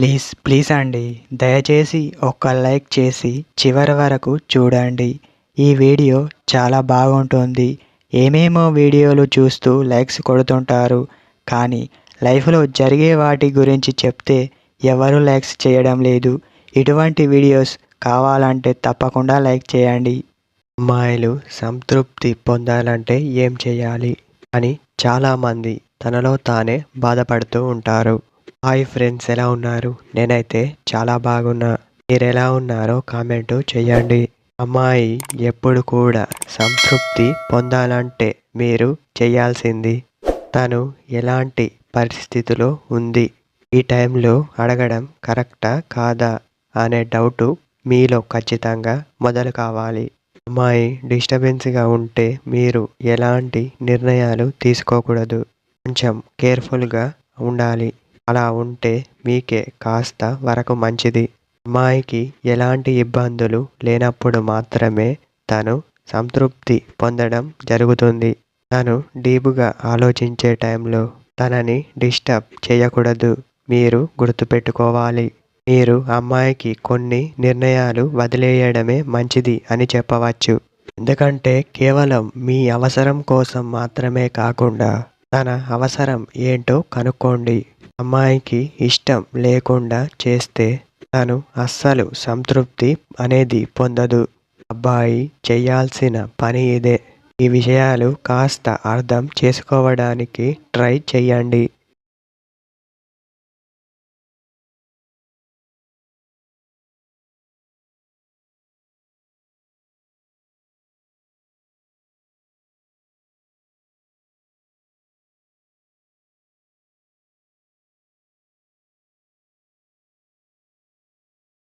Please please అండి, దయచేసి ఒక్క లైక్ చేసి చివరి వరకు చూడండి. ఈ వీడియో చాలా బాగుంటుంది. ఏమేమో వీడియోలు చూస్తూ లైక్స్ కొడుతుంటారు, కానీ లైఫ్లో జరిగే వాటి గురించి చెప్తే ఎవరు లైక్స్ చేయడం లేదు. ఇటువంటి వీడియోస్ కావాలంటే తప్పకుండా లైక్ చేయండి. అమ్మాయిలు సంతృప్తి పొందాలంటే ఏం చేయాలి అని చాలామంది తనలో తానే బాధపడుతూ ఉంటారు. హాయ్ ఫ్రెండ్స్, ఎలా ఉన్నారు? నేనైతే చాలా బాగున్నా. మీరెలా ఉన్నారో కామెంటు చేయండి. అమ్మాయి ఎప్పుడు కూడా సంతృప్తి పొందాలంటే మీరు చేయాల్సింది, తను ఎలాంటి పరిస్థితిలో ఉంది, ఈ టైంలో అడగడం కరెక్టా కాదా అనే డౌటు మీలో ఖచ్చితంగా మొదలు కావాలి. అమ్మాయి డిస్టర్బెన్స్గా ఉంటే మీరు ఎలాంటి నిర్ణయాలు తీసుకోకూడదు. కొంచెం కేర్ఫుల్గా ఉండాలి. అలా ఉంటే మీకే కాస్త వరకు మంచిది. అమ్మాయికి ఎలాంటి ఇబ్బందులు లేనప్పుడు మాత్రమే తను సంతృప్తి పొందడం జరుగుతుంది. తను డీప్గా ఆలోచించే టైంలో తనని డిస్టర్బ్ చేయకూడదు. మీరు గుర్తుపెట్టుకోవాలి. మీరు అమ్మాయికి కొన్ని నిర్ణయాలు వదిలేయడమే మంచిది అని చెప్పవచ్చు. ఎందుకంటే కేవలం మీ అవసరం కోసం మాత్రమే కాకుండా తన అవసరం ఏంటో కనుక్కోండి. అమ్మాయికి ఇష్టం లేకుండా చేస్తే తను అస్సలు సంతృప్తి అనేది పొందదు. అబ్బాయి చేయాల్సిన పని ఇదే. ఈ విషయాలు కాస్త అర్థం చేసుకోవడానికి ట్రై చేయండి.